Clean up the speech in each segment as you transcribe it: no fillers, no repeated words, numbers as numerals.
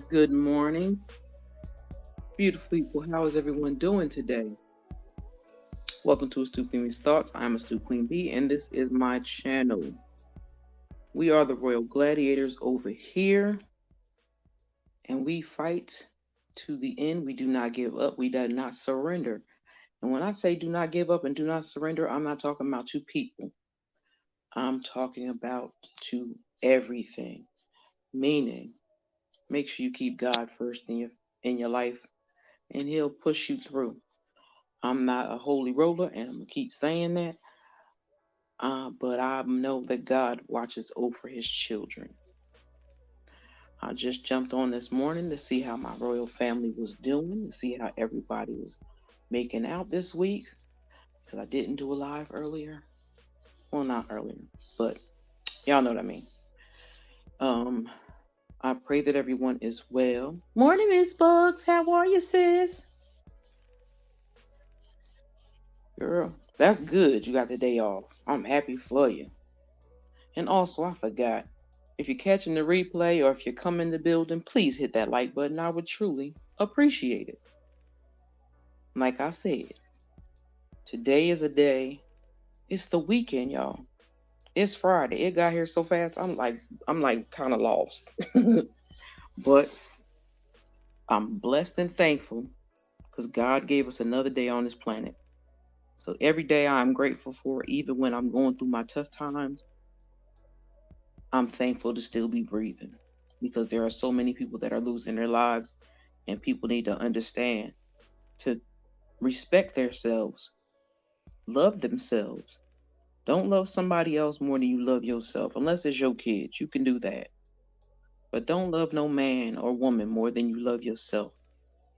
Good morning, beautiful people. How is everyone doing today? Welcome to Astute Queen Bee's Thoughts. I'm Astute Queen Bee, and this is my channel. We are the Royal Gladiators over here, and we fight to the end. We do not give up. We do not surrender. And when I say do not give up and do not surrender, I'm not talking about two people. I'm talking about to everything. Meaning, make sure you keep God first in your life, and He'll push you through. I'm not a holy roller, and I'm gonna keep saying that. But I know that God watches over His children. I just jumped on this morning to see how my royal family was doing, to see how everybody was making out this week, because I didn't do a live earlier. Well, not earlier, but y'all know what I mean. Um, I pray that everyone is well. Morning, Miss Bugs. How are you, sis? Girl, that's good. You got the day off. I'm happy for you. And also, I forgot. If you're catching the replay or if you're coming in the building, please hit that like button. I would truly appreciate it. Like I said, today is a day. It's the weekend, y'all. It's Friday. It got here so fast. I'm like kind of lost. But I'm blessed and thankful because God gave us another day on this planet. So every day I'm grateful for, even when I'm going through my tough times, I'm thankful to still be breathing because there are so many people that are losing their lives, and people need to understand to respect themselves, love themselves. Don't love somebody else more than you love yourself, unless it's your kids. You can do that. But don't love no man or woman more than you love yourself.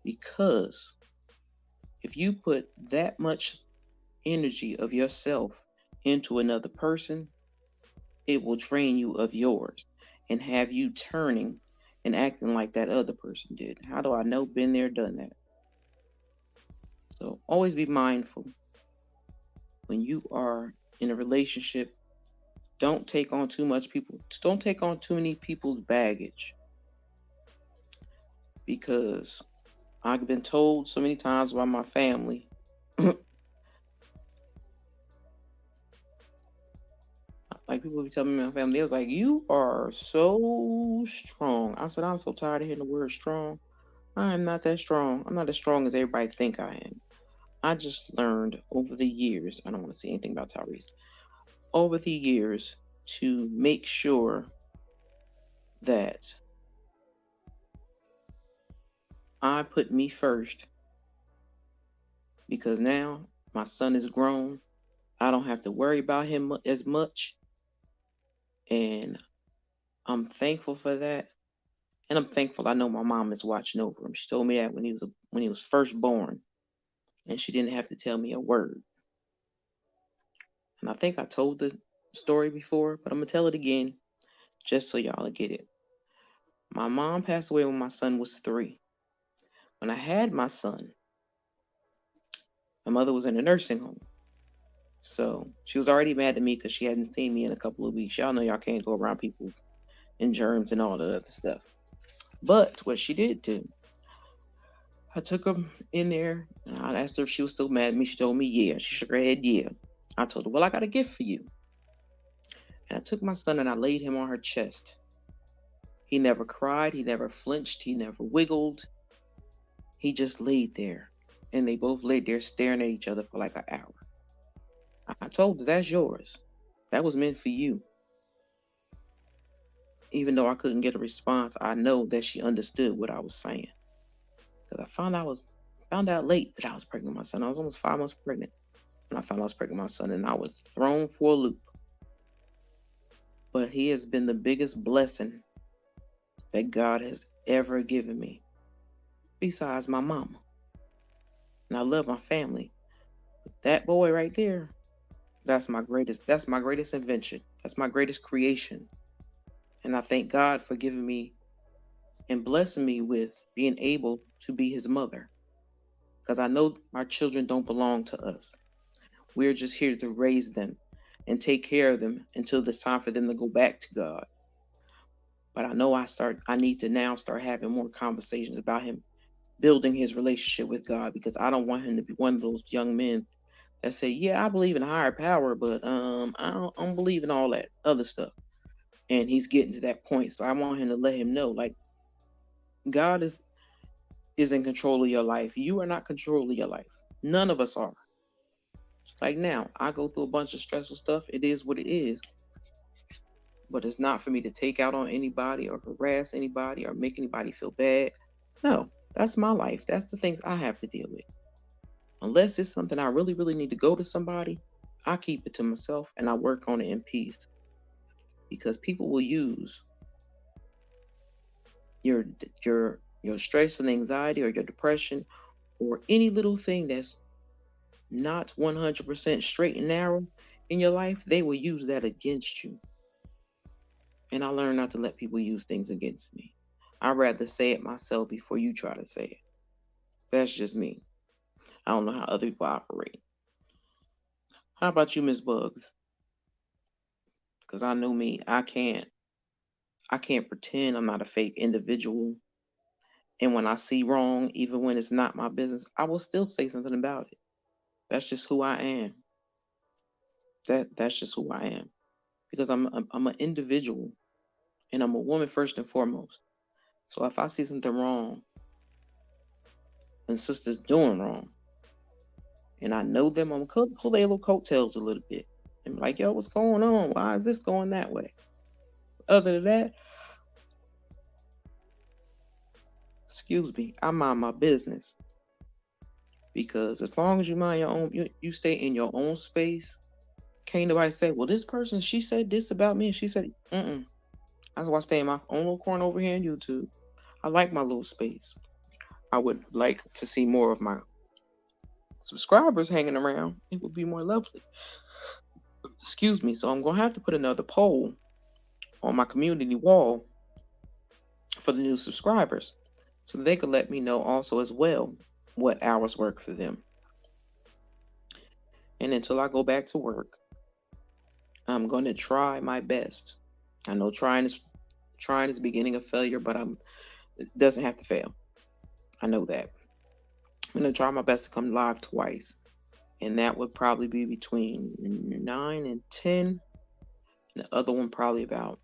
Because if you put that much energy of yourself into another person, it will drain you of yours and have you turning and acting like that other person did. How do I know? Been there, done that. So always be mindful when you are in a relationship. Don't take on too much people. Don't take on too many people's baggage, because I've been told so many times by my family. Like, people be telling me, my family, they was like, "You are so strong." I said, "I'm so tired of hearing the word strong. I am not that strong. I'm not as strong as everybody think I am." I just learned over the years. I don't want to say anything about Tyrese. Over the years, to make sure that I put me first, because now my son is grown. I don't have to worry about him as much, and I'm thankful for that. And I'm thankful I know my mom is watching over him. She told me that when he was first born, and she didn't have to tell me a word. And I think I told the story before, but I'm gonna tell it again just so y'all get it. My mom passed away when my son was 3. When I had my son, my mother was in a nursing home. So she was already mad at me because she hadn't seen me in a couple of weeks. Y'all know y'all can't go around people and germs and all that other stuff. But what she did do, I took her in there and I asked her if she was still mad at me. She told me, yeah. She shook her head, yeah. I told her, well, I got a gift for you. And I took my son and I laid him on her chest. He never cried, he never flinched, he never wiggled. He just laid there. And they both laid there staring at each other for like an hour. I told her, that's yours. That was meant for you. Even though I couldn't get a response, I know that she understood what I was saying. Because I found out late that I was pregnant with my son. I was almost 5 months pregnant when I found out I was pregnant with my son, and I was thrown for a loop. But he has been the biggest blessing that God has ever given me, besides my mama. And I love my family. But that boy right there, that's my greatest invention. That's my greatest creation. And I thank God for giving me and blessing me with being able to be his mother. Because I know our children don't belong to us. We're just here to raise them and take care of them until it's time for them to go back to God. But I know I need to now start having more conversations about him building his relationship with God, because I don't want him to be one of those young men that say, "Yeah, I believe in a higher power, but I don't believe in all that other stuff." And he's getting to that point, so I want him to let him know, like, God is in control of your life. You are not controlling your life. None of us are. Like now, I go through a bunch of stressful stuff. It is what it is. But it's not for me to take out on anybody or harass anybody or make anybody feel bad. No, that's my life. That's the things I have to deal with. Unless it's something I really, really need to go to somebody, I keep it to myself and I work on it in peace. Because people will use your your stress and anxiety or your depression or any little thing that's not 100% straight and narrow in your life. They will use that against you. And I learned not to let people use things against me. I'd rather say it myself before you try to say it. That's just me. I don't know how other people operate. How about you, Miss Bugs? Because I know me. I can't pretend I'm not a fake individual. And when I see wrong, even when it's not my business, I will still say something about it. That's just who I am. That's just who I am. Because I'm an individual and I'm a woman first and foremost. So if I see something wrong and sisters doing wrong, and I know them, I'm gonna pull their little coattails a little bit and be like, "Yo, what's going on? Why is this going that way?" Other than that, excuse me, I mind my business. Because as long as you mind your own, you stay in your own space. Can't nobody say, "Well, this person, she said this about me," and she said, "Mm." That's why I stay in my own little corner over here on YouTube. I like my little space. I would like to see more of my subscribers hanging around. It would be more lovely. Excuse me. So I'm gonna have to put another poll on my community wall for the new subscribers, so they could let me know also as well what hours work for them. And until I go back to work, I'm going to try my best. I know trying is beginning of failure, but it doesn't have to fail. I know that. I'm going to try my best to come live twice, and that would probably be between 9 and 10, and the other one probably about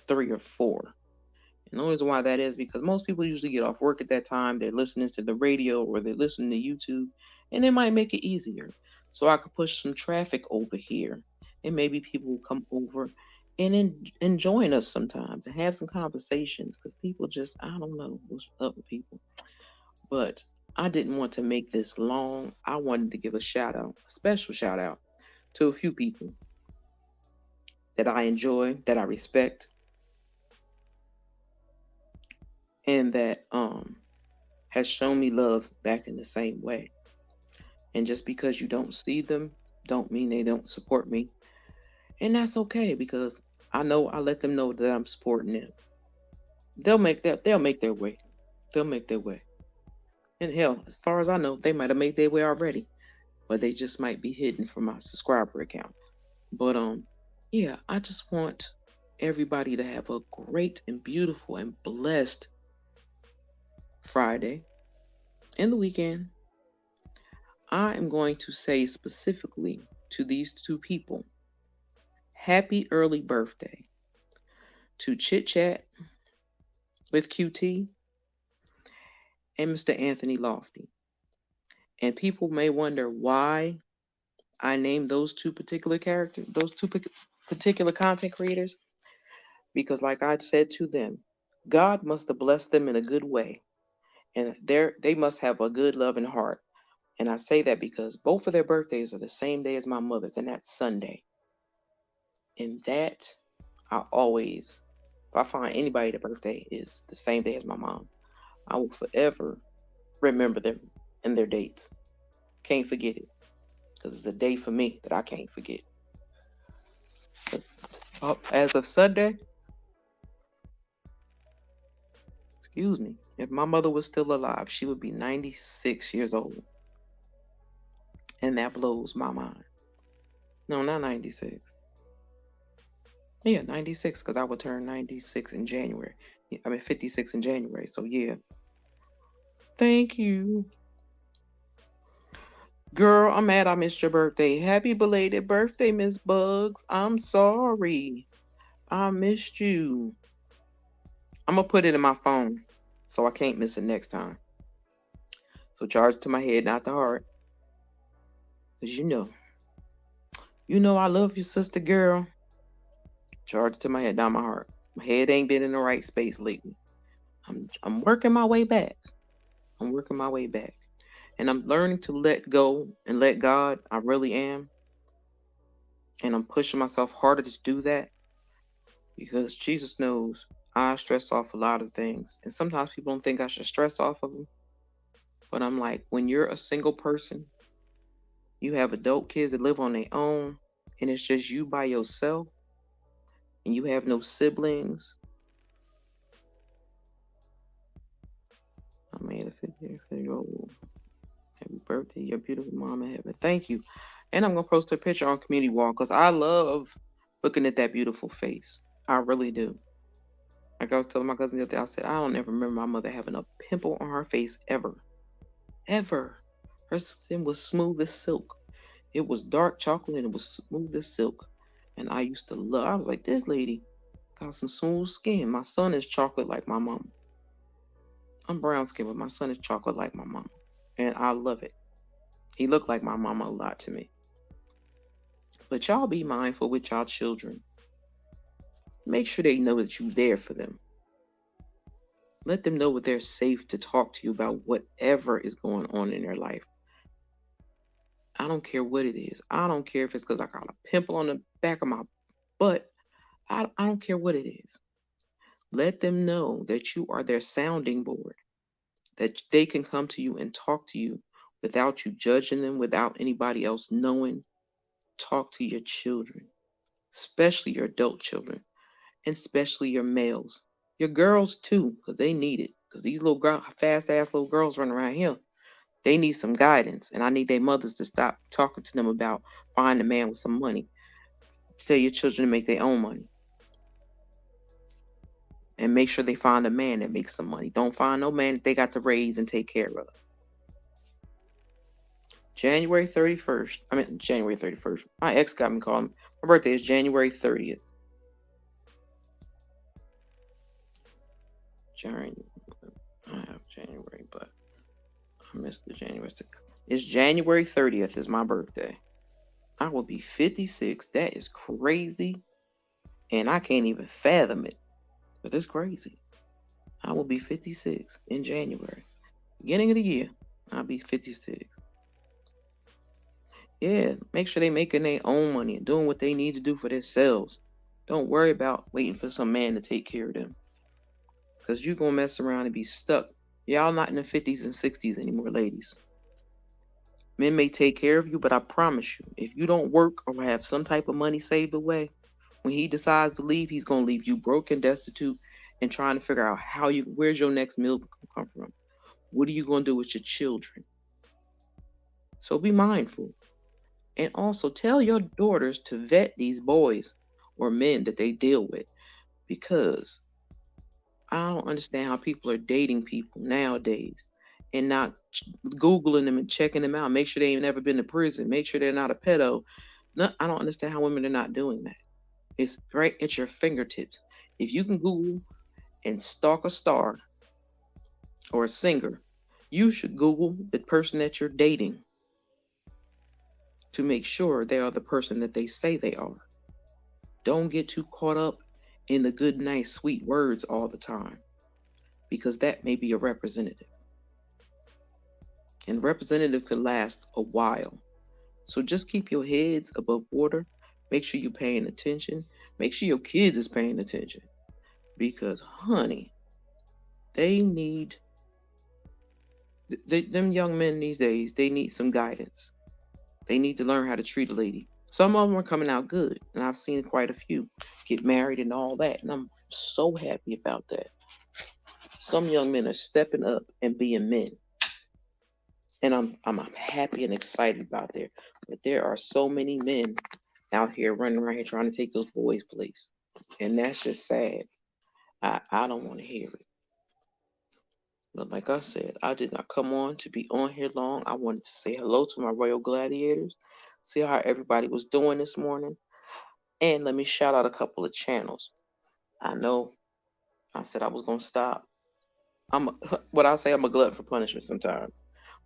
3 or 4. And the reason why that is because most people usually get off work at that time. They're listening to the radio or they're listening to YouTube, and it might make it easier. So I could push some traffic over here, and maybe people will come over and join us sometimes and have some conversations, because people just, I don't know what's up with people. But I didn't want to make this long. I wanted to give a shout out, a special shout out to a few people that I enjoy, that I respect, and that has shown me love back in the same way. And just because you don't see them, don't mean they don't support me. And that's okay, because I know I let them know that I'm supporting them. They'll make their way. They'll make their way. And hell, as far as I know, they might have made their way already. But they just might be hidden from my subscriber account. But yeah, I just want everybody to have a great and beautiful and blessed Friday and the weekend. I am going to say specifically to these two people, happy early birthday to Chit Chat with QT and Mr. Anthony Lofty. And people may wonder why I named those two particular characters, those two particular content creators, because like I said to them, God must have blessed them in a good way, and they must have a good loving heart. And I say that because both of their birthdays are the same day as my mother's, and that's Sunday. And that I always, if I find anybody their birthday is the same day as my mom, I will forever remember them and their dates. Can't forget it, because it's a day for me that I can't forget. As of Sunday, excuse me, if my mother was still alive, she would be 96 years old. And that blows my mind. No, not 96. Yeah, 96, because I would turn 96 in January. I mean, 56 in January. So, yeah. Thank you. Girl, I'm mad I missed your birthday. Happy belated birthday, Miss Bugs. I'm sorry. I missed you. I'm going to put it in my phone so I can't miss it next time. So, charge it to my head, not the heart. Because I love you, sister girl. Charge it to my head, not my heart. My head ain't been in the right space lately. I'm working my way back. I'm working my way back. And I'm learning to let go and let God. I really am. And I'm pushing myself harder to do that because Jesus knows I stress off a lot of things. And sometimes people don't think I should stress off of them. But I'm like, when you're a single person, you have adult kids that live on their own, and it's just you by yourself, and you have no siblings. I made a 50-year-old. Happy birthday, your beautiful mama heaven. Thank you. And I'm gonna post a picture on community wall because I love looking at that beautiful face. I really do. Like I was telling my cousin the other day, I said, I don't ever remember my mother having a pimple on her face ever. Ever. Her skin was smooth as silk. It was dark chocolate and it was smooth as silk. And I used to love, I was like, this lady got some smooth skin. My son is chocolate like my mom. I'm brown skin, but my son is chocolate like my mom. And I love it. He looked like my mama a lot to me. But y'all be mindful with y'all children. Make sure they know that you're there for them. Let them know that they're safe to talk to you about whatever is going on in their life. I don't care what it is. I don't care if it's because I got a pimple on the back of my butt. I don't care what it is. Let them know that you are their sounding board, that they can come to you and talk to you without you judging them, without anybody else knowing. Talk to your children, especially your adult children, and especially your males. Your girls too, because they need it. Because these little fast ass little girls running around here, they need some guidance. And I need their mothers to stop talking to them about find a man with some money. Tell your children to make their own money. And make sure they find a man that makes some money. Don't find no man that they got to raise and take care of. January 31st. I mean January 31st. My ex got me calling. My birthday is January 30th. January. I have January, but I missed the January. It's January 30th is my birthday. I will be 56. That is crazy. And I can't even fathom it. But it's crazy. I will be 56 in January. Beginning of the year, I'll be 56. Yeah, make sure they making their own money and doing what they need to do for themselves. Don't worry about waiting for some man to take care of them. Because you're going to mess around and be stuck. Y'all not in the 50s and 60s anymore, ladies. Men may take care of you, but I promise you, if you don't work or have some type of money saved away, when he decides to leave, he's gonna leave you broke and destitute and trying to figure out where's your next meal come from. What are you gonna do with your children? So be mindful. And also tell your daughters to vet these boys or men that they deal with because I don't understand how people are dating people nowadays and not Googling them and checking them out. Make sure they ain't never been to prison. Make sure they're not a pedo. No, I don't understand how women are not doing that. It's right at your fingertips. If you can Google and stalk a star or a singer, you should Google the person that you're dating to make sure they are the person that they say they are. Don't get too caught up in the good, nice, sweet words all the time because that may be a representative. And representative could last a while. So just keep your heads above water. Make sure you're paying attention. Make sure your kids is paying attention. Because, honey, they need them young men these days, they need some guidance. They need to learn how to treat a lady. Some of them are coming out good, and I've seen quite a few get married and all that, and I'm so happy about that. Some young men are stepping up and being men, and I'm happy and excited about that. But there are so many men out here running around here trying to take those boys' place. And that's just sad. I don't want to hear it. But like I said, I did not come on to be on here long. I wanted to say hello to my Royal Gladiators, see how everybody was doing this morning, and let me shout out a couple of channels. I know I said I was gonna stop. What I say, I'm a glutton for punishment sometimes,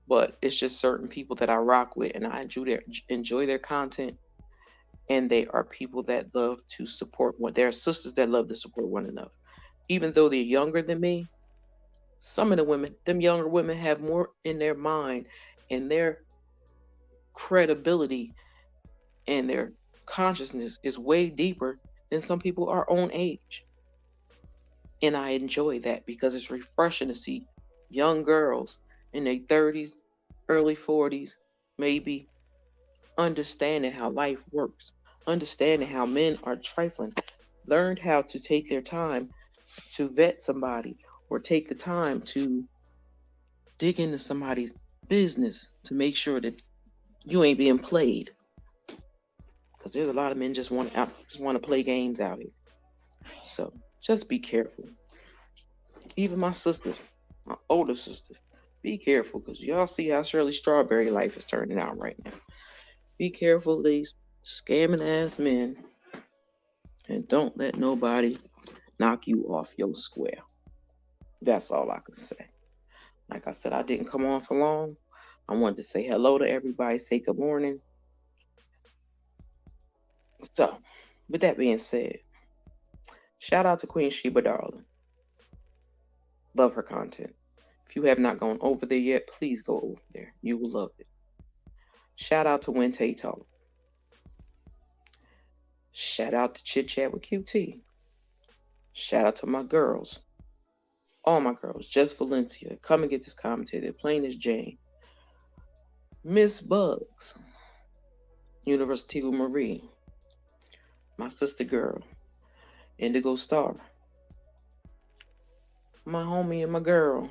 but it's just certain people that I rock with, and I enjoy their content, and they are people that love to support one. They're sisters that love to support one another, even though they're younger than me. Some of the women, them younger women, have more in their mind and their credibility and their consciousness is way deeper than some people our own age. And I enjoy that because it's refreshing to see young girls in their 30s, early 40s, maybe understanding how life works, understanding how men are trifling, learned how to take their time to vet somebody or take the time to dig into somebody's business to make sure that you ain't being played. Because there's a lot of men just want to play games out here. So just be careful. Even my sisters, my older sisters, be careful because y'all see how Shirley Strawberry life is turning out right now. Be careful of these scamming ass men and don't let nobody knock you off your square. That's all I can say. Like I said, I didn't come on for long. I wanted to say hello to everybody, say good morning. So, with that being said, shout out to Queen Sheba Darling. Love her content. If you have not gone over there yet, please go over there. You will love it. Shout out to Wente Talk. Shout out to Chit Chat with QT. Shout out to my girls. All my girls. Just Valencia. Come and get this commentary. They're plain as Jane. Miss Bugs. University of Marie. My sister girl. Indigo Star. My homie and my girl.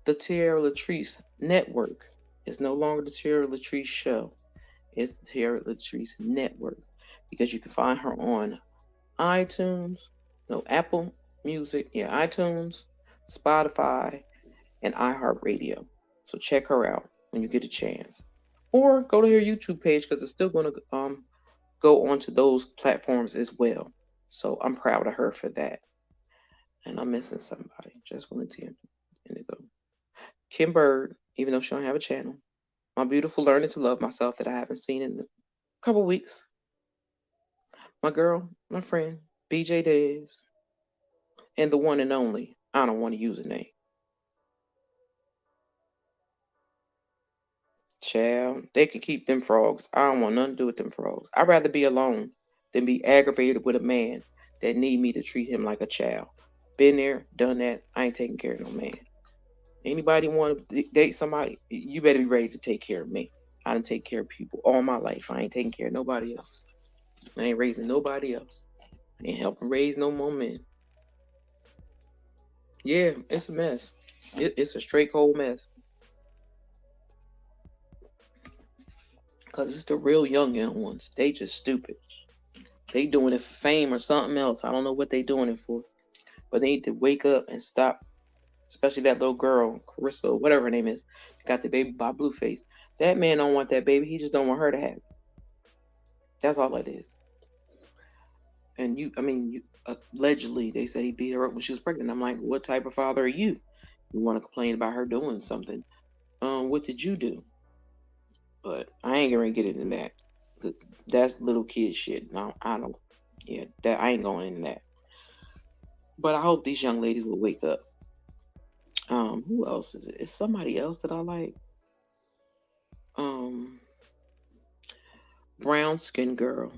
The Tierra Latrice Network. It's no longer the Tierra Latrice Show. It's the Tierra Latrice Network. Because you can find her on iTunes, no, Apple Music, yeah, iTunes, Spotify, and iHeartRadio. So check her out when you get a chance. Or go to her YouTube page because it's still going to go onto those platforms as well. So I'm proud of her for that. And I'm missing somebody. Just volunteer. Indigo. Kim Bird, even though she don't have a channel. My beautiful learning to love myself that I haven't seen in a couple weeks. My girl, my friend, BJ Days, and the one and only, I don't want to use a name. Child, they can keep them frogs. I don't want nothing to do with them frogs. I'd rather be alone than be aggravated with a man that need me to treat him like a child. Been there, done that. I ain't taking care of no man. Anybody want to date somebody, you better be ready to take care of me. I done take care of people all my life. I ain't taking care of nobody else. I ain't raising nobody else. I ain't helping raise no more men. Yeah, it's a mess. It's a straight cold mess. Because it's the real young ones. They just stupid. They doing it for fame or something else. I don't know what they doing it for. But they need to wake up and stop. Especially that little girl, Carissa, whatever her name is, got the baby by Blueface. That man don't want that baby. He just don't want her to have it. That's all it is. And allegedly, they said he beat her up when she was pregnant. I'm like, what type of father are you? You want to complain about her doing something? What did you do? But I ain't gonna get into that. That's little kid shit. No, I don't. Yeah, that I ain't going into that. But I hope these young ladies will wake up. Who else is it? It's somebody else that I like. Um, Brown Skin Girl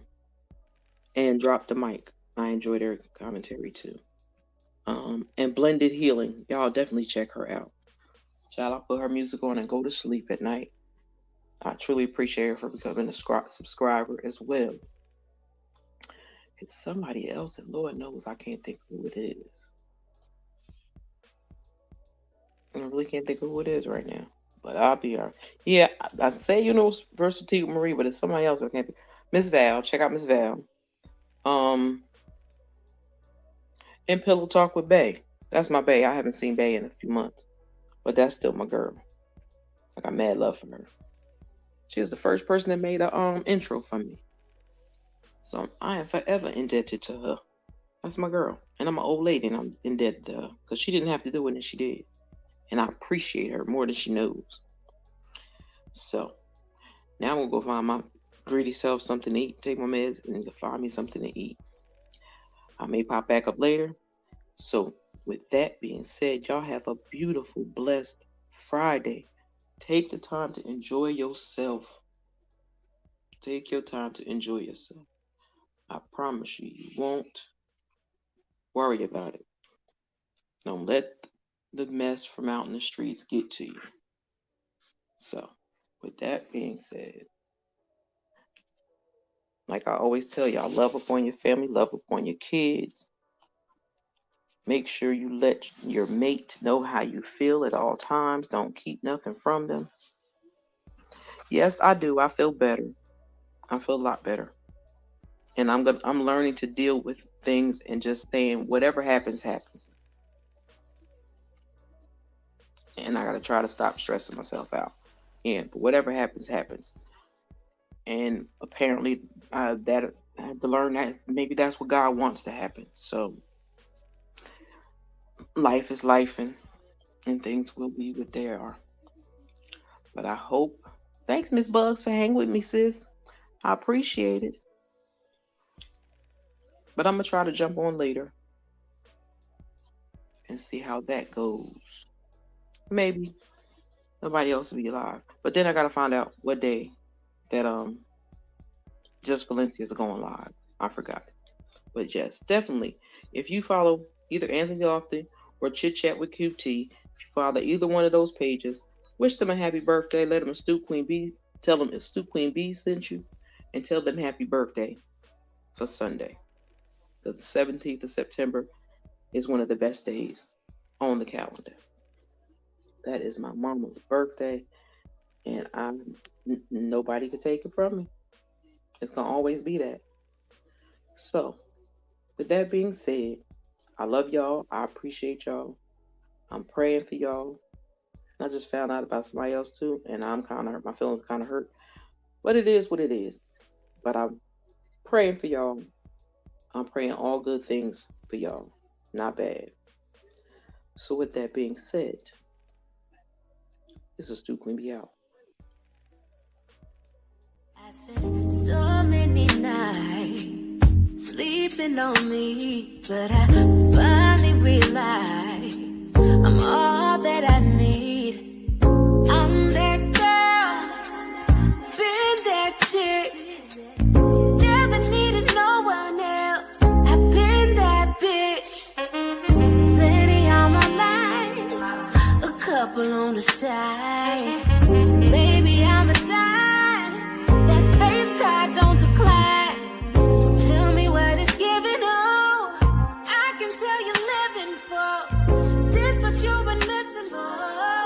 and Drop the Mic. I enjoy their commentary too. And Blended Healing. Y'all definitely check her out. Shall I put her music on and go to sleep at night? I truly appreciate her for becoming a subscriber as well. It's somebody else, and Lord knows I can't think of who it is. I really can't think of who it is right now. But I'll be all right. Yeah, I say University Marie, but it's somebody else. I can't think. Miss Val, check out Miss Val. Um, And Pillow Talk with Bay. That's my Bay. I haven't seen Bay in a few months, but that's still my girl. I got mad love for her. She was the first person that made a intro for me. So I am forever indebted to her. That's my girl. And I'm an old lady and I'm indebted to her. Because she didn't have to do it and she did. And I appreciate her more than she knows. So now I'm going to go find my greedy self something to eat. Take my meds and find me something to eat. I may pop back up later. So with that being said, y'all have a beautiful, blessed Friday. Take the time to enjoy yourself. Take your time to enjoy yourself. I promise you, you won't worry about it. Don't let the mess from out in the streets get to you. So, with that being said, like I always tell y'all, love upon your family, love upon your kids. Make sure you let your mate know how you feel at all times. Don't keep nothing from them. Yes, I do. I feel better. I feel a lot better. And I'm learning to deal with things and just saying whatever happens, happens. And I gotta try to stop stressing myself out. But whatever happens, happens. And apparently, that I had to learn that maybe that's what God wants to happen. So life is life, and things will be what they are. But I hope. Thanks, Miss Bugs, for hanging with me, sis. I appreciate it. But I'm gonna try to jump on later and see how that goes. Maybe nobody else will be alive. But then I gotta find out what day that Just Valencia is going live. I forgot. But yes, definitely. If you follow either Anthony Lofton or Chit Chat with QT, if you follow either one of those pages, wish them a happy birthday. Let them Astute Queen B. Tell them Astute Queen B sent you, and tell them happy birthday for Sunday. Because the 17th of September is one of the best days on the calendar. That is my mama's birthday, and nobody could take it from me. It's going to always be that. So, with that being said, I love y'all. I appreciate y'all. I'm praying for y'all. I just found out about somebody else too, and I'm kind of hurt. My feelings kind of hurt. But it is what it is. But I'm praying for y'all. I'm praying all good things for y'all. Not bad. So with that being said, this is Stu Queen B out. I spent so many nights sleeping on me, but I finally realized I'm all that I need. I'm that girl, been that chick, never needed no one else. I've been that bitch, lady on my line, a couple on the side. Baby, I'm a dime, that face card don't decline. So tell me what it's giving, oh, I can tell you're living for this, what you've been missing, boy.